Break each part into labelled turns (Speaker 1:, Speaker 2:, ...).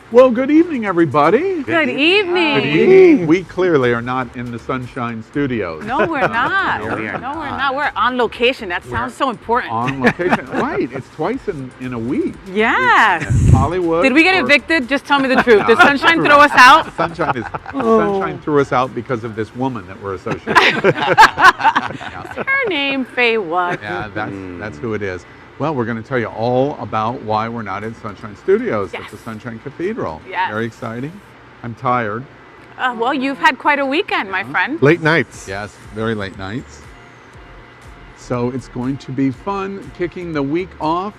Speaker 1: Well, good evening, everybody.
Speaker 2: Good evening.
Speaker 1: Good evening. We clearly are not in the Sunshine Studios.
Speaker 2: No, we're not.
Speaker 1: No, we are
Speaker 2: No, we're
Speaker 1: not.
Speaker 2: not. We're on location. That sounds so important.
Speaker 1: On location. Right. It's twice in a week.
Speaker 2: Yes.
Speaker 1: Hollywood.
Speaker 2: Did we get evicted? Just tell me the truth. Did Sunshine throw us out?
Speaker 1: Sunshine threw us out because of this woman that we're associated with.
Speaker 2: Her name, Faye what?
Speaker 1: Yeah, that's who it is. Well, we're going to tell you all about why we're not in Sunshine Studios at the Sunshine Cathedral.
Speaker 2: Yes.
Speaker 1: Very exciting. I'm tired.
Speaker 2: Well, you've had quite a weekend, my friend.
Speaker 3: Late nights.
Speaker 1: Yes, very late nights. So it's going to be fun kicking the week off.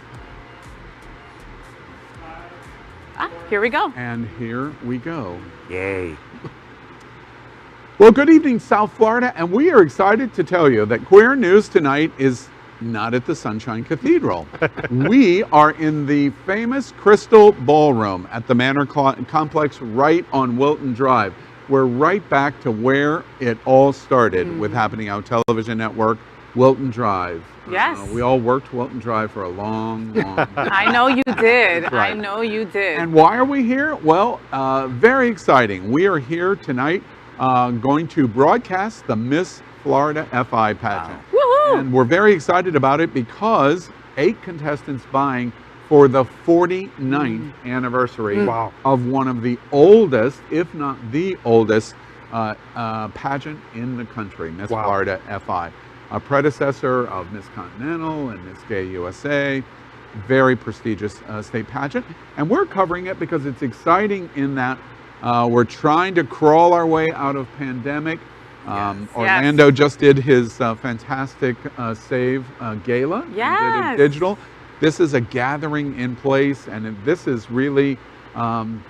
Speaker 2: Here we go.
Speaker 1: And here we go.
Speaker 3: Yay.
Speaker 1: Well, good evening, South Florida. And we are excited to tell you that Queer News Tonight is not at the Sunshine Cathedral. We are in the famous Crystal Ballroom at the Manor Complex right on Wilton Drive. We're right back to where it all started with Happening Out Television Network, Wilton Drive.
Speaker 2: Yes.
Speaker 1: We all worked Wilton Drive for a long time.
Speaker 2: I know you did.
Speaker 1: Right.
Speaker 2: I know you did.
Speaker 1: And why are we here? Well, very exciting. We are here tonight going to broadcast the Miss Florida FI pageant.
Speaker 2: Woohoo!
Speaker 1: And we're very excited about it because 8 contestants vying for the 49th anniversary of one of the oldest, if not the oldest, pageant in the country, Miss Florida FI. A predecessor of Miss Continental and Miss Gay USA. Very prestigious state pageant. And we're covering it because it's exciting in that we're trying to crawl our way out of pandemic. Orlando just did his fantastic Save Gala.
Speaker 2: Yes.
Speaker 1: Did it digital. This is a gathering in place, and this is really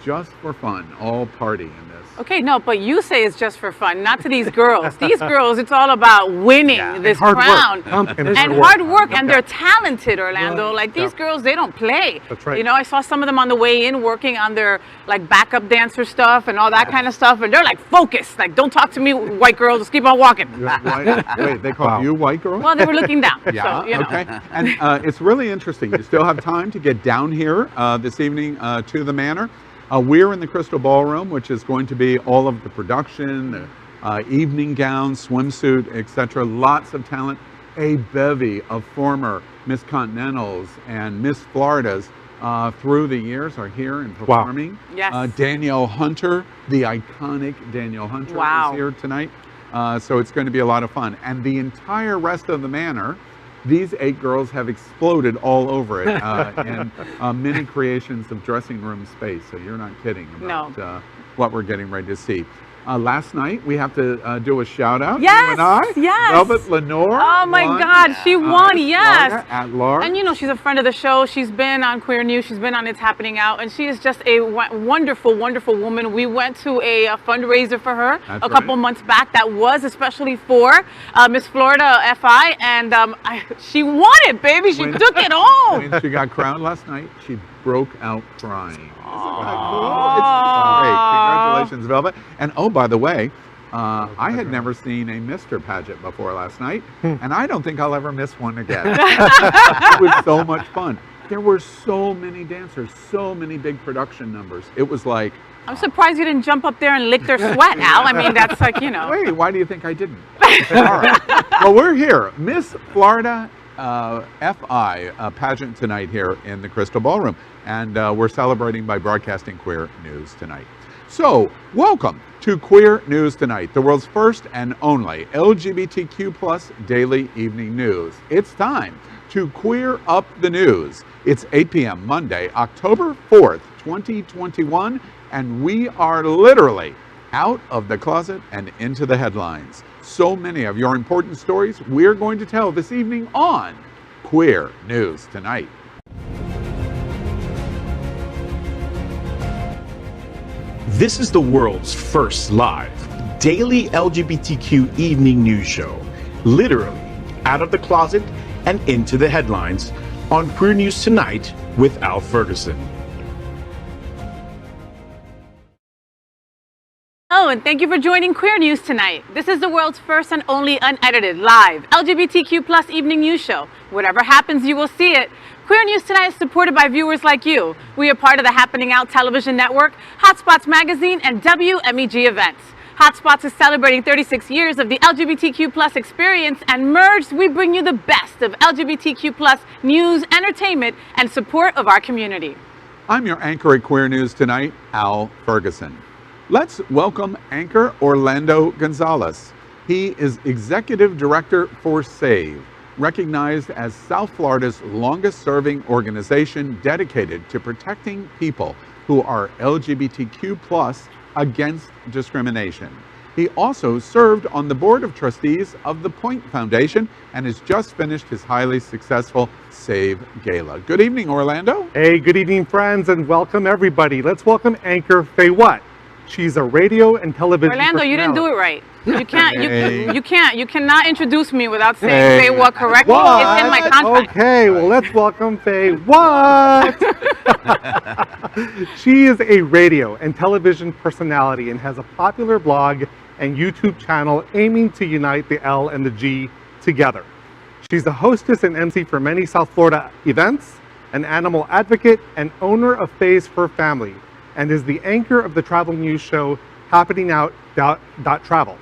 Speaker 1: just for fun, all party in this.
Speaker 2: Okay, no, but you say it's just for fun, not to these girls. These girls, it's all about winning this crown. And hard work, and they're talented, Orlando. Like, these girls, they don't play.
Speaker 3: That's right.
Speaker 2: You know, I saw some of them on the way in working on their, like, backup dancer stuff and all that kind of stuff, and they're, like, focused. Like, don't talk to me, white girls, just keep on walking.
Speaker 1: Wait, they call you white girls?
Speaker 2: Well, they were looking down.
Speaker 1: Yeah,
Speaker 2: so, you know.
Speaker 1: okay. And it's really interesting. You still have time to get down here this evening to the Manor. We're in the Crystal Ballroom, which is going to be all of the production, the evening gowns, swimsuit, etc. Lots of talent. A bevy of former Miss Continentals and Miss Floridas through the years are here and performing.
Speaker 2: Yes.
Speaker 1: Danielle Hunter, the iconic Danielle Hunter, is here tonight. So it's going to be a lot of fun. And the entire rest of the Manor, these 8 girls have exploded all over it in many creations of dressing room space. So you're not kidding about what we're getting ready to see. Last night, we have to do a shout out.
Speaker 2: Yes,
Speaker 1: you and I.
Speaker 2: yes.
Speaker 1: Velvet Lenore.
Speaker 2: Oh my God, she won, yes.
Speaker 1: At large.
Speaker 2: And you know, she's a friend of the show. She's been on Queer News. She's been on It's Happening Out. And she is just a wonderful, wonderful woman. We went to a fundraiser for her a couple months back that was especially for Miss Florida FI. And she won it, baby. She took it home.
Speaker 1: When she got crowned last night, she broke out crying. Isn't that cool? It's great. Congratulations, Velvet. And oh, by the way, I had never seen a Mr. pageant before last night, and I don't think I'll ever miss one again. It was so much fun. There were so many dancers, so many big production numbers. It was like...
Speaker 2: I'm surprised you didn't jump up there and lick their sweat, Al. I mean, that's like, you know.
Speaker 1: Wait, why do you think I didn't? All right. Well, we're here. Miss Florida FI pageant tonight here in the Crystal Ballroom. And we're celebrating by broadcasting Queer News Tonight. So, welcome to Queer News Tonight, the world's first and only LGBTQ plus daily evening news. It's time to queer up the news. It's 8 p.m. Monday, October 4th, 2021, and we are literally out of the closet and into the headlines. So many of your important stories we're going to tell this evening on Queer News Tonight.
Speaker 4: This is the world's first live daily LGBTQ evening news show, literally out of the closet and into the headlines on Queer News Tonight with Al Ferguson.
Speaker 2: Hello, and thank you for joining Queer News Tonight. This is the world's first and only unedited, live, LGBTQ plus evening news show. Whatever happens, you will see it. Queer News Tonight is supported by viewers like you. We are part of the Happening Out television network, Hotspots magazine, and WMEG events. Hotspots is celebrating 36 years of the LGBTQ plus experience, and merged, we bring you the best of LGBTQ plus news, entertainment, and support of our community.
Speaker 1: I'm your anchor at Queer News Tonight, Al Ferguson. Let's welcome anchor Orlando Gonzales. He is Executive Director for SAVE, recognized as South Florida's longest-serving organization dedicated to protecting people who are LGBTQ plus against discrimination. He also served on the board of trustees of the Point Foundation and has just finished his highly successful SAVE Gala. Good evening, Orlando.
Speaker 3: Hey, good evening, friends, and welcome everybody. Let's welcome anchor Faye Watt. She's a radio and television
Speaker 2: Orlando, you didn't do it right. You can't.
Speaker 1: Hey.
Speaker 2: You cannot introduce me without saying Faye Watt correctly.
Speaker 3: What?
Speaker 2: It's in my contract.
Speaker 3: Okay, well, let's welcome Faye Watt. She is a radio and television personality and has a popular blog and YouTube channel aiming to unite the L and the G together. She's the hostess and MC for many South Florida events, an animal advocate, and owner of Faye's Fur Family, and is the anchor of the travel news show Happening Out Travel.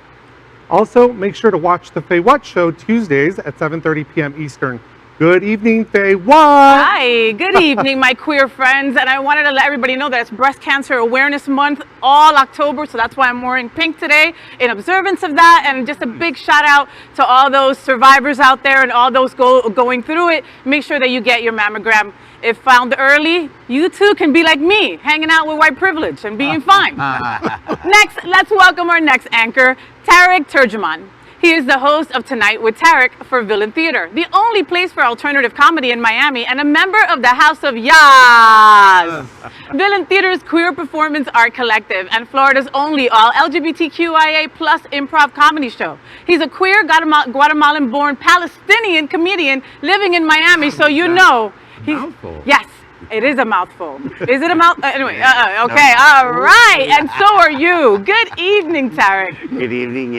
Speaker 3: Also, make sure to watch the Faye Watt Show Tuesdays at 7:30 p.m. Eastern. Good evening, Faye Watt.
Speaker 2: Hi, good evening, my queer friends. And I wanted to let everybody know that it's Breast Cancer Awareness Month all October, so that's why I'm wearing pink today in observance of that. And just a big shout out to all those survivors out there and all those going through it. Make sure that you get your mammogram. If found early, you too can be like me, hanging out with white privilege and being fine. Next, let's welcome our next anchor, Tarek Turjuman. He is the host of Tonight with Tarek for Villain Theater, the only place for alternative comedy in Miami, and a member of the House of Yas. Villain Theater's queer performance art collective and Florida's only all LGBTQIA plus improv comedy show. He's a queer Guatemalan-born Palestinian comedian living in Miami, so you know.
Speaker 1: Mouthful.
Speaker 2: Yes, it is a mouthful. Is it a mouth? Anyway, okay, all right. And so are you. Good evening, Tarek.
Speaker 5: Good evening,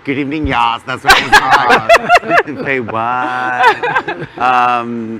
Speaker 5: good evening, Yas. That's what it's called. Say what?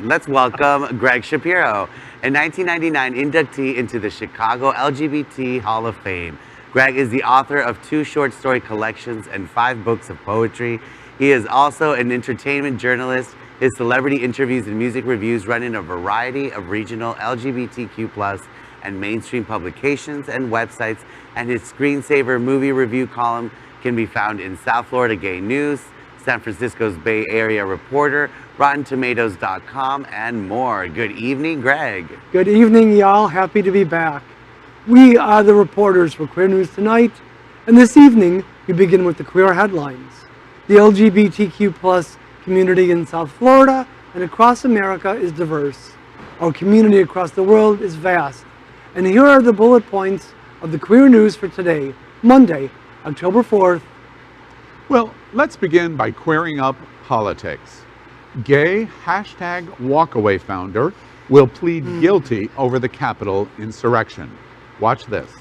Speaker 5: Let's welcome Gregg Shapiro, a 1999 inductee into the Chicago LGBT Hall of Fame. Gregg is the author of 2 short story collections and 5 books of poetry. He is also an entertainment journalist. His celebrity interviews and music reviews run in a variety of regional LGBTQ+ and mainstream publications and websites, and his screensaver movie review column can be found in South Florida Gay News, San Francisco's Bay Area Reporter, RottenTomatoes.com, and more. Good evening, Gregg.
Speaker 6: Good evening, y'all. Happy to be back. We are the reporters for Queer News Tonight, and this evening we begin with the queer headlines. The LGBTQ+ community in South Florida and across America is diverse. Our community across the world is vast. And here are the bullet points of the queer news for today, Monday, October 4th.
Speaker 1: Well, let's begin by queering up politics. Gay #walkaway founder will plead guilty over the Capitol insurrection. Watch this.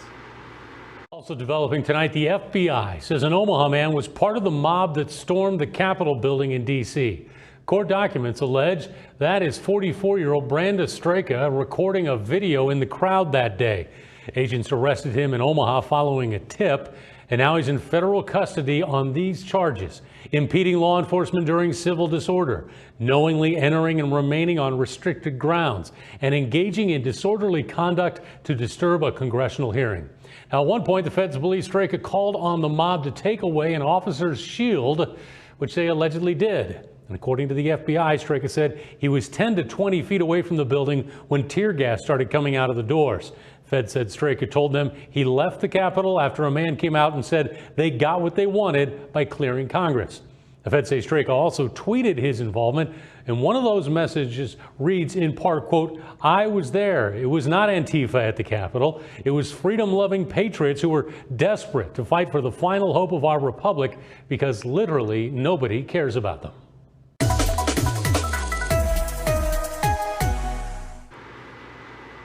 Speaker 7: Also developing tonight, the FBI says an Omaha man was part of the mob that stormed the Capitol building in D.C. Court documents allege that is 44-year-old Branda Straka recording a video in the crowd that day. Agents arrested him in Omaha following a tip, and now he's in federal custody on these charges: impeding law enforcement during civil disorder, knowingly entering and remaining on restricted grounds, and engaging in disorderly conduct to disturb a congressional hearing. Now, at one point, the feds believe Straka called on the mob to take away an officer's shield, which they allegedly did. And according to the FBI, Straka said he was 10 to 20 feet away from the building when tear gas started coming out of the doors. Fed said Straka told them he left the Capitol after a man came out and said they got what they wanted by clearing Congress. The Fed say Straka also tweeted his involvement, and one of those messages reads in part, quote, "I was there. It was not Antifa at the Capitol. It was freedom-loving patriots who were desperate to fight for the final hope of our republic because literally nobody cares about them."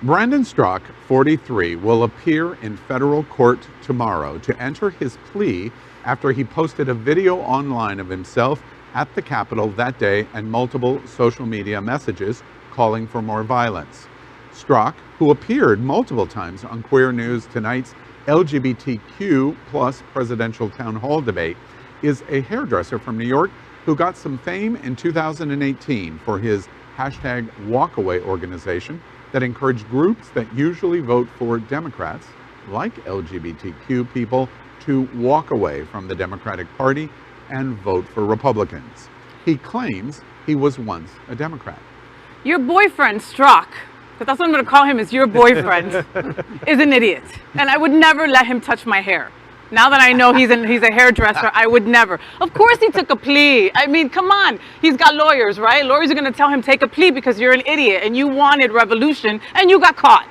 Speaker 1: Brandon Strzok, 43, will appear in federal court tomorrow to enter his plea after he posted a video online of himself at the Capitol that day and multiple social media messages calling for more violence. Strzok, who appeared multiple times on Queer News Tonight's LGBTQ plus presidential town hall debate, is a hairdresser from New York who got some fame in 2018 for his hashtag Walkaway organization that encouraged groups that usually vote for Democrats, like LGBTQ people, to walk away from the Democratic Party and vote for Republicans. He claims he was once a Democrat.
Speaker 2: Your boyfriend, Strzok, because that's what I'm going to call him, is your boyfriend, is an idiot. And I would never let him touch my hair. Now that I know he's a hairdresser, I would never. Of course he took a plea. I mean, come on. He's got lawyers, right? Lawyers are going to tell him take a plea because you're an idiot and you wanted revolution and you got caught.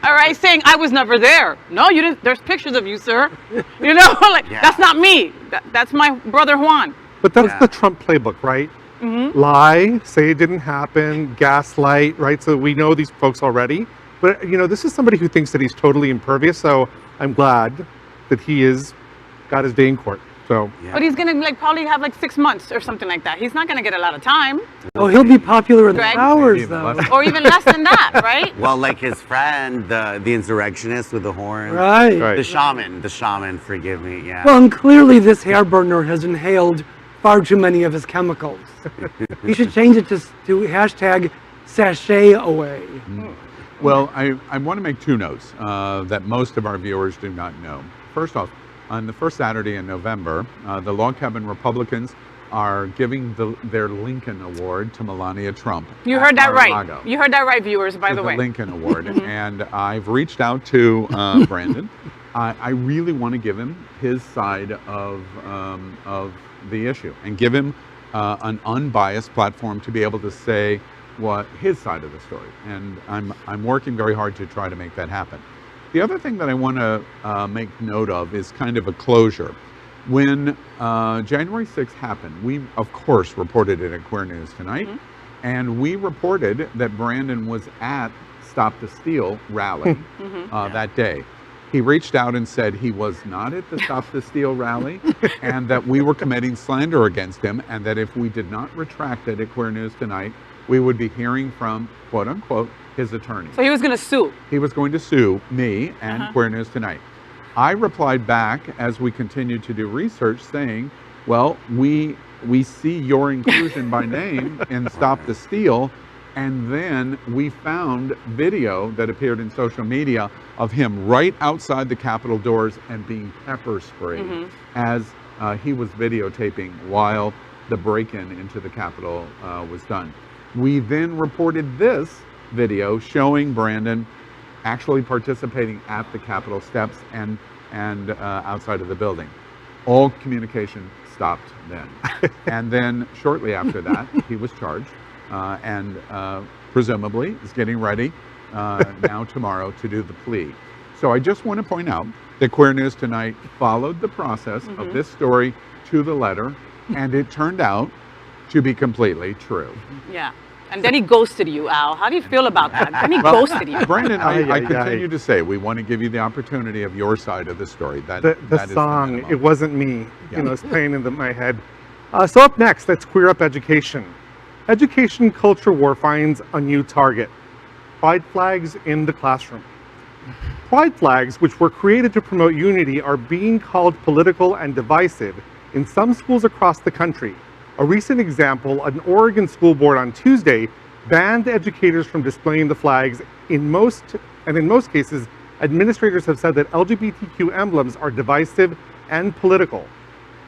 Speaker 2: All right, saying I was never there. No, you didn't. There's pictures of you, sir. You know, like that's not me. That's my brother Juan.
Speaker 3: But that's the Trump playbook, right? Lie, say it didn't happen, gaslight, right? So we know these folks already. But, you know, this is somebody who thinks that he's totally impervious. So I'm glad that he got his day in court. So,
Speaker 2: But he's gonna probably have 6 months or something like that. He's not gonna get a lot of time.
Speaker 6: Oh, he'll be popular in the
Speaker 2: Greg?
Speaker 6: hours, though.
Speaker 2: Or even less than that, right?
Speaker 5: Well, like his friend, the insurrectionist with the horns.
Speaker 6: Right.
Speaker 5: The shaman, forgive me, yeah.
Speaker 6: Well, and clearly this hair burner has inhaled far too many of his chemicals. He should change it to hashtag sachet away.
Speaker 1: Well, I want to make two notes that most of our viewers do not know. First off, on the first Saturday in November, the Log Cabin Republicans are giving their Lincoln Award to Melania Trump.
Speaker 2: You heard that right. You heard that right, viewers, by the way.
Speaker 1: The Lincoln Award. And I've reached out to Brandon. I really want to give him his side of the issue and give him an unbiased platform to be able to say what his side of the story. And I'm working very hard to try to make that happen. The other thing that I want to make note of is kind of a closure. When January 6th happened, we, of course, reported it at Queer News Tonight, and we reported that Brandon was at Stop the Steal rally that day. He reached out and said he was not at the Stop the Steal rally and that we were committing slander against him and that if we did not retract it at Queer News Tonight, we would be hearing from, quote unquote, his attorney.
Speaker 2: So he was going to sue?
Speaker 1: He was going to sue me and Queer News Tonight. I replied back as we continued to do research saying, well, we see your inclusion by name in Stop the Steal, and then we found video that appeared in social media of him right outside the Capitol doors and being pepper sprayed as he was videotaping while the break-in into the Capitol was done. We then reported this video showing Brandon actually participating at the Capitol steps and outside of the building. All communication stopped then. And then shortly after that, he was charged and presumably is getting ready now tomorrow to do the plea. So I just want to point out that Queer News Tonight followed the process of this story to the letter, and it turned out to be completely true.
Speaker 2: Yeah. And then he ghosted you, Al. How do you feel about that? Then he ghosted you.
Speaker 1: Brandon, I continue to say we want to give you the opportunity of your side of the story.
Speaker 3: The song, It Wasn't Me, you know, is playing in my head. So up next, let's queer up education. Education culture war finds a new target. Pride flags in the classroom. Pride flags, which were created to promote unity, are being called political and divisive in some schools across the country. A recent example, an Oregon school board on Tuesday banned educators from displaying the flags. In most cases, administrators have said that LGBTQ emblems are divisive and political.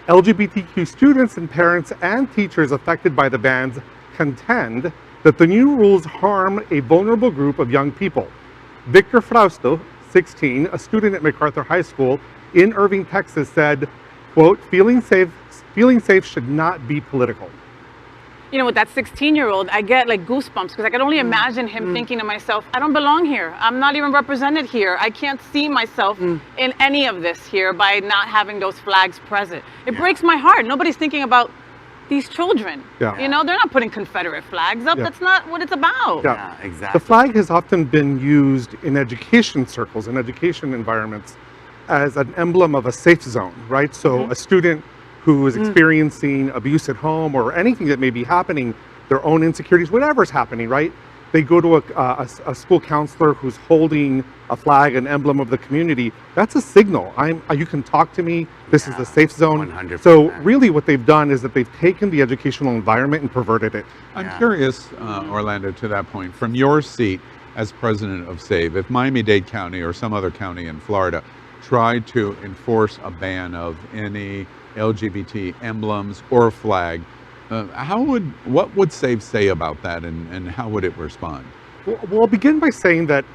Speaker 3: LGBTQ students and parents and teachers affected by the bans contend that the new rules harm a vulnerable group of young people. Victor Frausto, 16, a student at MacArthur High School in Irving, Texas, said, quote, feeling safe should not be political.
Speaker 2: You know, with that 16-year-old, I get goosebumps because I can only imagine him thinking to myself, I don't belong here. I'm not even represented here. I can't see myself in any of this here by not having those flags present. It breaks my heart. Nobody's thinking about these children. You know, they're not putting Confederate flags up. That's not what it's about.
Speaker 5: Yeah, exactly.
Speaker 3: The flag has often been used in education circles, in education environments, as an emblem of a safe zone, right? So a student who is experiencing abuse at home or anything that may be happening their own insecurities, whatever's happening, right? They go to a school counselor who's holding a flag, an emblem of the community. That's a signal. You can talk to me. This is a safe zone.
Speaker 5: 100%.
Speaker 3: So really what they've done is that they've taken the educational environment and perverted it.
Speaker 1: I'm curious, Orlando, to that point, from your seat as president of SAVE, if Miami-Dade County or some other county in Florida tried to enforce a ban of any LGBT emblems or flag, what would SAVE say about that, and how would it respond?
Speaker 3: Well, I'll begin by saying that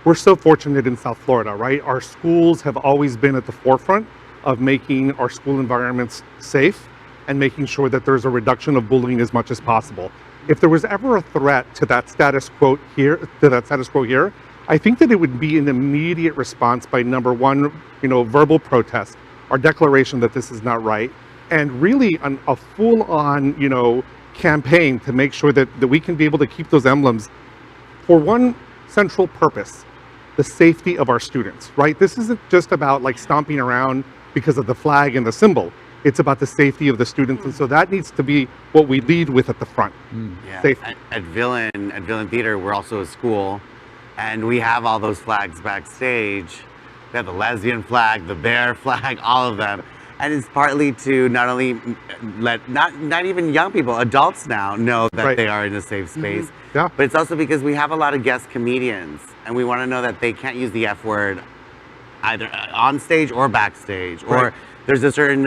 Speaker 3: we're so fortunate in South Florida, right? Our schools have always been at the forefront of making our school environments safe and making sure that there's a reduction of bullying as much as possible. If there was ever a threat to that status quo here, I think that it would be an immediate response by number one, verbal protest, our declaration that this is not right, and really a full-on, campaign to make sure that we can be able to keep those emblems for one central purpose, the safety of our students, right? This isn't just about like stomping around because of the flag and the symbol. It's about the safety of the students, and so that needs to be what we lead with at the front.
Speaker 5: Yeah.
Speaker 3: Safety.
Speaker 5: At Villain Theater, we're also a school, and we have all those flags backstage. We have the lesbian flag, the bear flag, all of them. And it's partly to not only let not even young people, adults now know that they are in a safe space.
Speaker 3: Yeah.
Speaker 5: But it's also because we have a lot of guest comedians, and we want to know that they can't use the F word either on stage or backstage, or there's a certain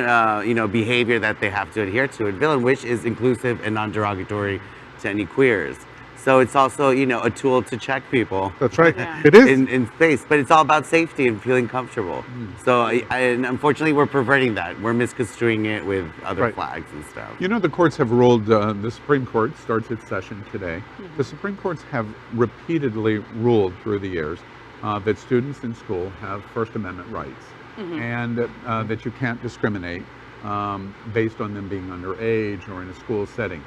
Speaker 5: behavior that they have to adhere to at Villain, which is inclusive and non-derogatory to any queers. So it's also, a tool to check people.
Speaker 3: That's right. It is.
Speaker 5: In space, but it's all about safety and feeling comfortable. So and unfortunately, we're perverting that. We're misconstruing it with other flags and stuff.
Speaker 1: The courts have ruled, the Supreme Court starts its session today. The Supreme Courts have repeatedly ruled through the years that students in school have First Amendment rights, and that you can't discriminate based on them being underage or in a school setting.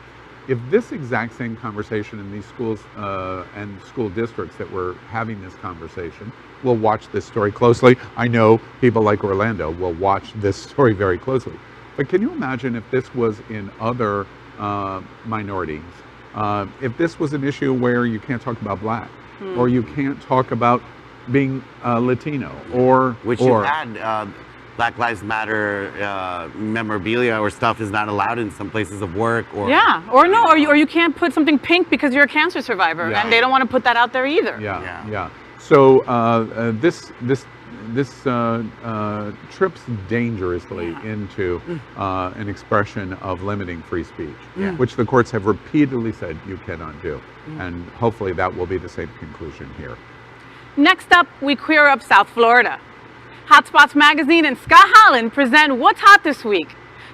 Speaker 1: If this exact same conversation in these schools and school districts that we're having this conversation, we'll watch this story closely. I know people like Orlando will watch this story very closely. But can you imagine if this was in other minorities? If this was an issue where you can't talk about black, or you can't talk about being Latino, or
Speaker 5: you've had Black Lives Matter memorabilia or stuff is not allowed in some places of work, or
Speaker 2: or you can't put something pink because you're a cancer survivor, and they don't want to put that out there either.
Speaker 1: So this trips dangerously into an expression of limiting free speech, which the courts have repeatedly said you cannot do, and hopefully that will be the same conclusion here.
Speaker 2: Next up, we queer up South Florida. Hotspots Magazine and Scott Holland present What's Hot This Week.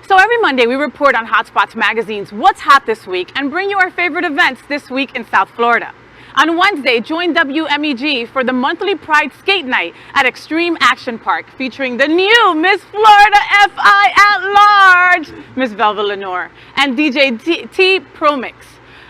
Speaker 2: So every Monday we report on Hotspots Magazine's What's Hot This Week and bring you our favorite events this week in South Florida. On Wednesday, join WMEG for the monthly Pride Skate Night at Extreme Action Park, featuring the new Miss Florida FI at Large, Miss Velva Lenore, and DJ T Promix.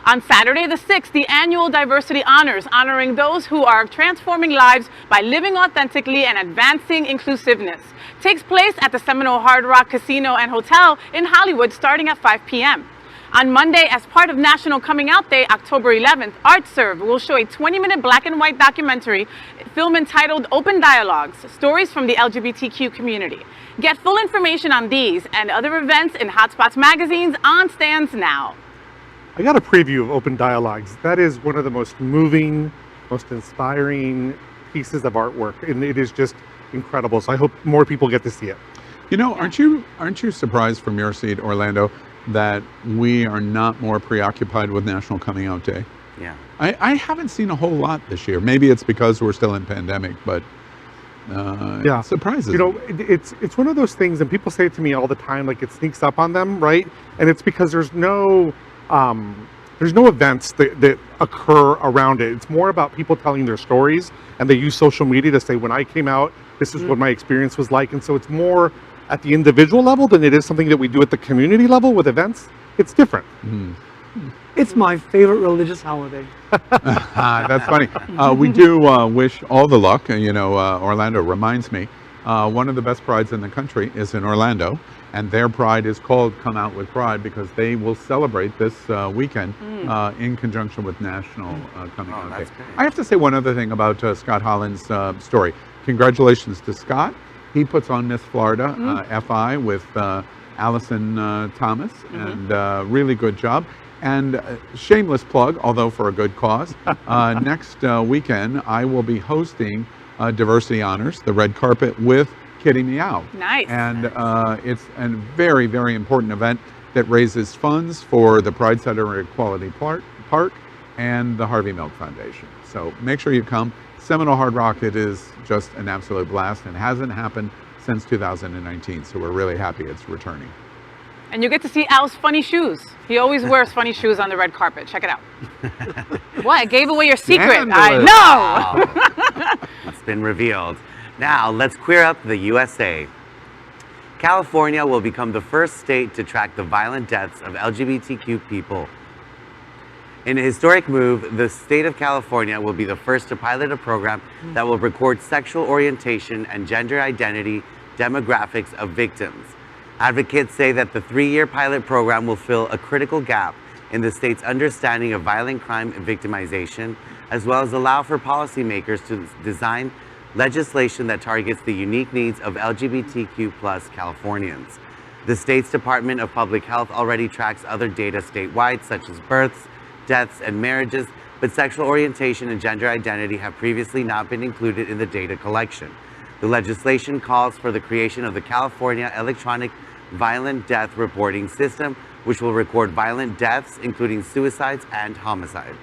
Speaker 2: On Saturday the 6th, the annual Diversity Honors, honoring those who are transforming lives by living authentically and advancing inclusiveness, takes place at the Seminole Hard Rock Casino and Hotel in Hollywood starting at 5 p.m. On Monday, as part of National Coming Out Day, October 11th, ArtServe will show a 20-minute black and white documentary film entitled Open Dialogues, Stories from the LGBTQ Community. Get full information on these and other events in Hotspots Magazine's on stands now.
Speaker 3: I got a preview of Open Dialogues. That is one of the most moving, most inspiring pieces of artwork, and it is just incredible. So I hope more people get to see it.
Speaker 1: Aren't you surprised from your seat, Orlando, that we are not more preoccupied with National Coming Out Day?
Speaker 5: Yeah.
Speaker 1: I haven't seen a whole lot this year. Maybe it's because we're still in pandemic, but it surprises me.
Speaker 3: It's one of those things, and people say it to me all the time, like it sneaks up on them, right? And it's because there's no events that occur around it. It's more about people telling their stories, and they use social media to say, when I came out, this is what my experience was like. And so it's more at the individual level than it is something that we do at the community level with events. It's different.
Speaker 6: It's my favorite religious holiday.
Speaker 1: That's funny. We do wish all the luck. Orlando reminds me, one of the best prides in the country is in Orlando. and their pride is called Come Out with Pride because they will celebrate this weekend in conjunction with National Coming Out Day.
Speaker 5: That's great.
Speaker 1: I have to say one other thing about Scott Holland's story. Congratulations to Scott. He puts on Miss Florida FI with Allison Thomas, and really good job. And shameless plug, although for a good cause, next weekend I will be hosting Diversity Honors, the red carpet with Kitty Meow.
Speaker 2: Nice.
Speaker 1: And it's a very, very important event that raises funds for the Pride Center at Equality Park and the Harvey Milk Foundation. So make sure you come. Seminole Hard Rock, it is just an absolute blast and hasn't happened since 2019. So we're really happy it's returning.
Speaker 2: And you get to see Al's funny shoes. He always wears funny shoes on the red carpet. Check it out. What? I gave away your secret.
Speaker 1: Scandalous.
Speaker 2: I know.
Speaker 5: It's been revealed. Now, let's queer up the USA. California will become the first state to track the violent deaths of LGBTQ people. In a historic move, the state of California will be the first to pilot a program that will record sexual orientation and gender identity demographics of victims. Advocates say that the 3-year pilot program will fill a critical gap in the state's understanding of violent crime and victimization, as well as allow for policymakers to design legislation that targets the unique needs of LGBTQ+ Californians. The state's Department of Public Health already tracks other data statewide, such as births, deaths, and marriages, but sexual orientation and gender identity have previously not been included in the data collection. The legislation calls for the creation of the California Electronic Violent Death Reporting System, which will record violent deaths, including suicides and homicides.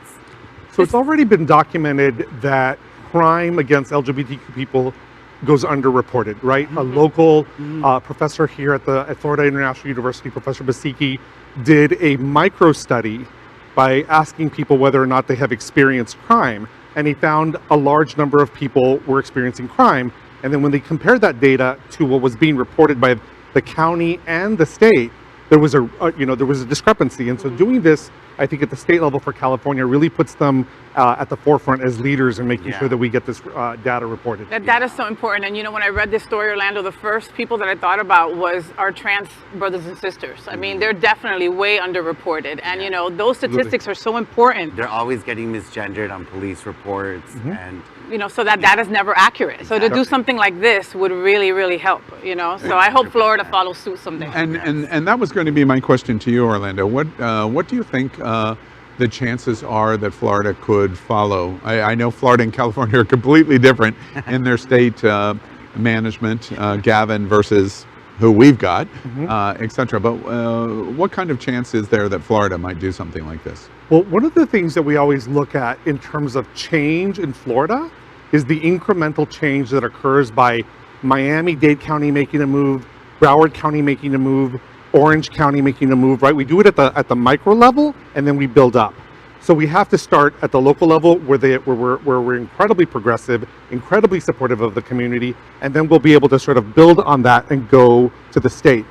Speaker 3: So it's already been documented that crime against LGBTQ people goes underreported, right? A local professor here at Florida International University, Professor Basicki, did a micro study by asking people whether or not they have experienced crime, and he found a large number of people were experiencing crime. And then when they compared that data to what was being reported by the county and the state, there was a discrepancy. And so doing this, I think at the state level for California really puts them at the forefront as leaders in making sure that we get this data reported.
Speaker 2: That data is so important. And you know, when I read this story, Orlando, the first people that I thought about was our trans brothers and sisters. I mean, they're definitely way underreported. And you know, those statistics are so important.
Speaker 5: They're always getting misgendered on police reports, and
Speaker 2: you know, so that data's never accurate. So to do something like this would really, really help, you know. So I hope Florida follows suit someday.
Speaker 1: And that was going to be my question to you, Orlando. What do you think the chances are that Florida could follow? I know Florida and California are completely different in their state management, Gavin versus who we've got, etc. But what kind of chance is there that Florida might do something like this?
Speaker 3: Well, one of the things that we always look at in terms of change in Florida is the incremental change that occurs by Miami-Dade County making a move, Broward County making a move, Orange County making a move, right? We do it at the micro level, and then we build up. So we have to start at the local level where we're incredibly progressive, incredibly supportive of the community, and then we'll be able to sort of build on that and go to the state.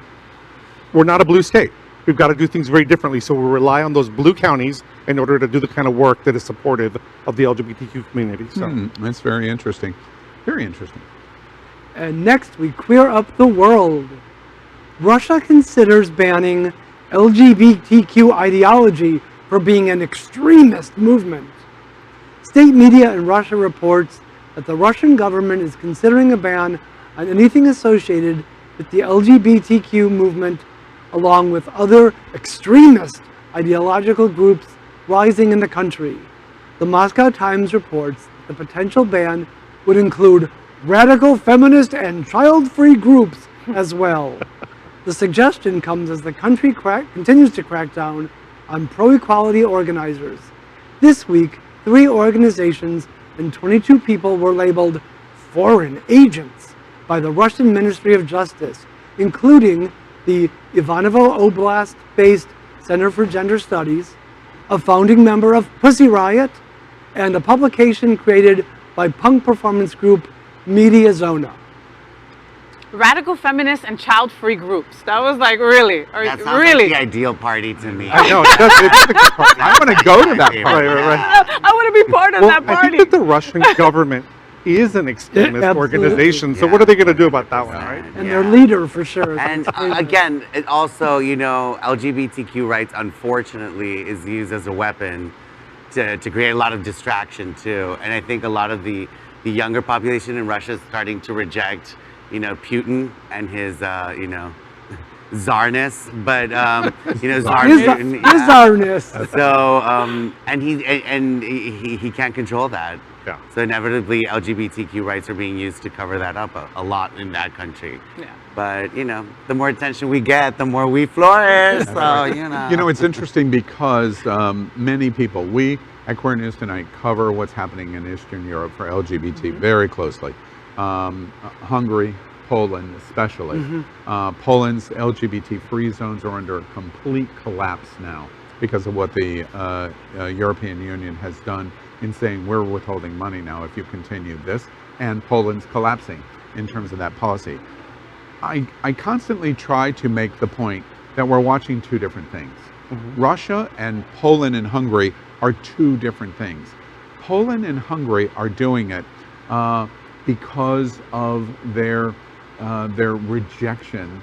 Speaker 3: We're not a blue state. We've got to do things very differently. So we rely on those blue counties in order to do the kind of work that is supportive of the LGBTQ community. So
Speaker 1: That's very interesting. Very interesting.
Speaker 6: And next, we queer up the world. Russia considers banning LGBTQ ideology for being an extremist movement. State media in Russia reports that the Russian government is considering a ban on anything associated with the LGBTQ movement, along with other extremist ideological groups rising in the country. The Moscow Times reports that the potential ban would include radical feminist and child-free groups as well. The suggestion comes as the country continues to crack down on pro-equality organizers. This week, 3 organizations and 22 people were labeled foreign agents by the Russian Ministry of Justice, including the Ivanovo Oblast-based Center for Gender Studies, a founding member of Pussy Riot, and a publication created by punk performance group Media Zona.
Speaker 2: Radical feminists and child-free groups. That was like, really?
Speaker 5: that sounds
Speaker 2: really?
Speaker 5: like the ideal party to me.
Speaker 3: I know, it does.
Speaker 1: I want to go to that party.
Speaker 3: Right.
Speaker 2: I want to be part of that
Speaker 3: I
Speaker 2: party.
Speaker 3: think that the Russian government is an extremist
Speaker 6: Absolutely.
Speaker 3: organization. So
Speaker 5: Yeah.
Speaker 3: what are they going to do about that one, right?
Speaker 6: And their leader, for sure. is
Speaker 5: And
Speaker 6: extremist.
Speaker 5: again, it also, LGBTQ rights, unfortunately, is used as a weapon to create a lot of distraction too. And I think a lot of the younger population in Russia is starting to reject, Putin and his, czarness, but czar Putin, yeah.
Speaker 6: Bizarreness.
Speaker 5: So and he can't control that.
Speaker 3: Yeah.
Speaker 5: So inevitably, LGBTQ rights are being used to cover that up a lot in that country.
Speaker 2: Yeah.
Speaker 5: But the more attention we get, the more we flourish. So
Speaker 1: It's interesting because many people, we at Queer News Tonight cover what's happening in Eastern Europe for LGBT very closely. Hungary, Poland especially. Poland's LGBT-free zones are under complete collapse now because of what the European Union has done in saying we're withholding money now if you continue this, and Poland's collapsing in terms of that policy. I constantly try to make the point that we're watching two different things. Russia and Poland and Hungary are two different things. Poland and Hungary are doing it because of their rejection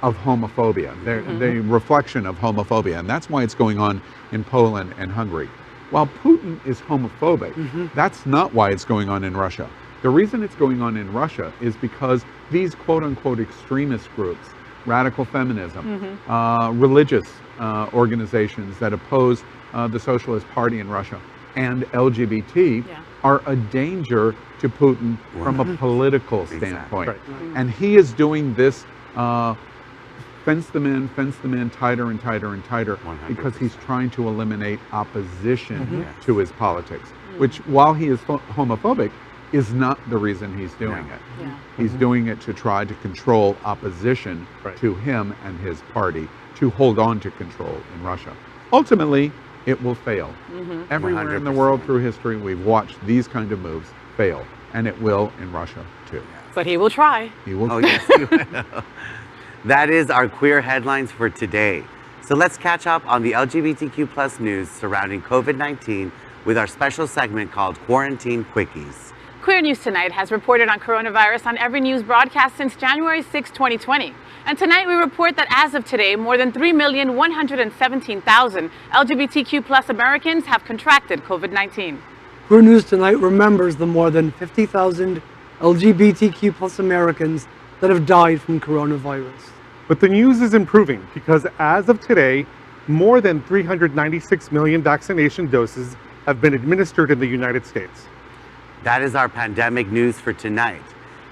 Speaker 1: of homophobia, the reflection of homophobia, and that's why it's going on in Poland and Hungary. While Putin is homophobic, that's not why it's going on in Russia. The reason it's going on in Russia is because these quote-unquote extremist groups, radical feminism, religious organizations that oppose the Socialist Party in Russia, and LGBT are a danger to Putin from a political standpoint. And he is doing this fence them in tighter and tighter and tighter
Speaker 5: 100%.
Speaker 1: because he's trying to eliminate opposition to his politics, which while he is homophobic, is not the reason he's doing it.
Speaker 2: Yeah.
Speaker 1: He's doing it to try to control opposition to him and his party, to hold on to control in Russia. Ultimately, it will fail. Everywhere in the world through history, we've watched these kind of moves fail, and it will in Russia too.
Speaker 2: But he will try.
Speaker 1: He will.
Speaker 5: Oh, yes, you will. That is our queer headlines for today. So let's catch up on the LGBTQ plus news surrounding COVID-19 with our special segment called Quarantine Quickies.
Speaker 2: Queer News Tonight has reported on coronavirus on every news broadcast since January 6, 2020. And tonight we report that as of today, more than 3,117,000 LGBTQ plus Americans have contracted COVID-19.
Speaker 6: Queer News Tonight remembers the more than 50,000 LGBTQ plus Americans that have died from coronavirus.
Speaker 3: But the news is improving because as of today, more than 396 million vaccination doses have been administered in the United States.
Speaker 5: That is our pandemic news for tonight.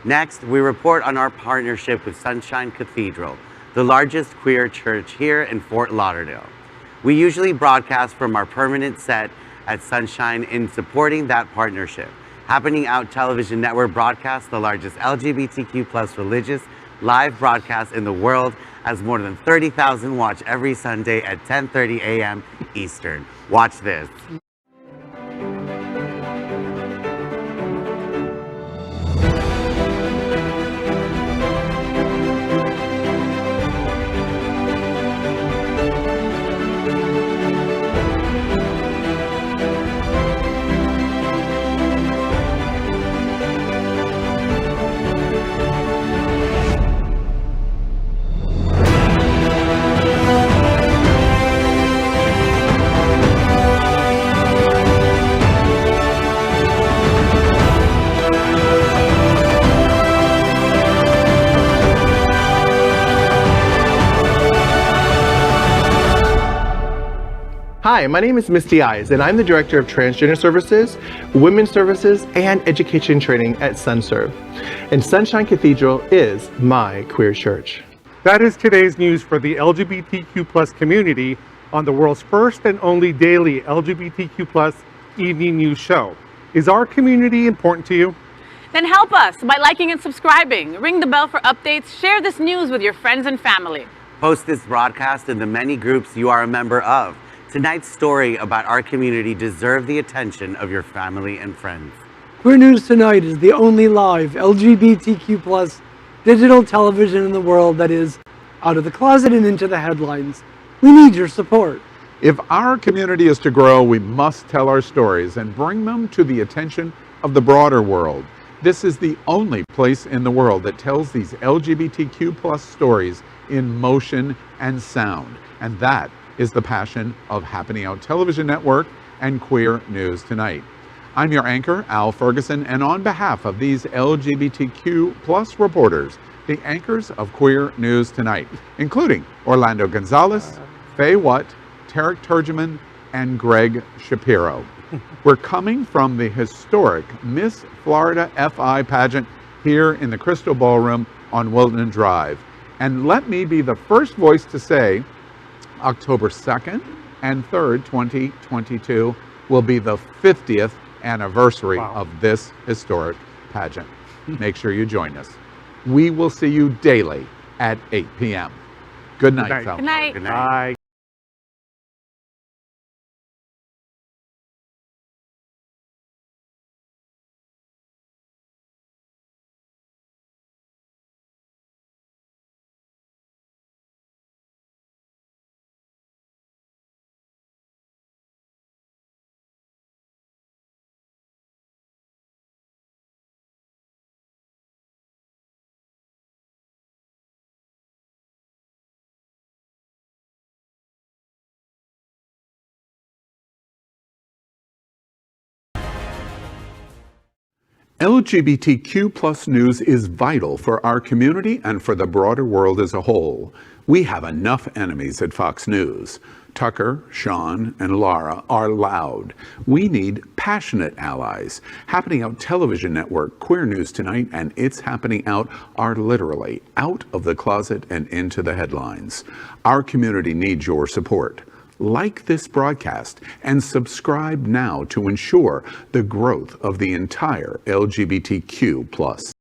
Speaker 5: Next, we report on our partnership with Sunshine Cathedral, the largest queer church here in Fort Lauderdale. We usually broadcast from our permanent set at Sunshine in supporting that partnership. Happening Out Television Network broadcasts the largest LGBTQ plus religious live broadcast in the world, as more than 30,000 watch every Sunday at 10:30 a.m. Eastern. Watch this.
Speaker 8: Hi, my name is Misty Eyes, and I'm the Director of Transgender Services, Women's Services, and Education Training at SunServe. And Sunshine Cathedral is my queer church.
Speaker 3: That is today's news for the LGBTQ plus community on the world's first and only daily LGBTQ plus evening news show. Is our community important to you?
Speaker 2: Then help us by liking and subscribing. Ring the bell for updates. Share this news with your friends and family.
Speaker 5: Post this broadcast in the many groups you are a member of. Tonight's story about our community deserves the attention of your family and friends.
Speaker 6: Queer News Tonight is the only live LGBTQ plus digital television in the world that is out of the closet and into the headlines. We need your support.
Speaker 1: If our community is to grow, we must tell our stories and bring them to the attention of the broader world. This is the only place in the world that tells these LGBTQ plus stories in motion and sound. And that is the passion of Happening Out Television Network and Queer News Tonight. I'm your anchor, Al Ferguson, and on behalf of these LGBTQ plus reporters, the anchors of Queer News Tonight, including Orlando Gonzales, Faye Watt, Tarek Turjuman, and Gregg Shapiro. We're coming from the historic Miss Florida FI pageant here in the Crystal Ballroom on Wilton Drive. And let me be the first voice to say October 2nd and 3rd, 2022 will be the 50th anniversary of this historic pageant. Make sure you join us. We will see you daily at 8 p.m. Good night, fellas.
Speaker 2: Good night.
Speaker 5: Good night.
Speaker 3: Bye.
Speaker 1: LGBTQ plus news is vital for our community and for the broader world as a whole. We have enough enemies at Fox News. Tucker, Sean, and Laura are loud. We need passionate allies. Happening Out Television Network, Queer News Tonight, and It's Happening Out are literally out of the closet and into the headlines. Our community needs your support. Like this broadcast and subscribe now to ensure the growth of the entire LGBTQ plus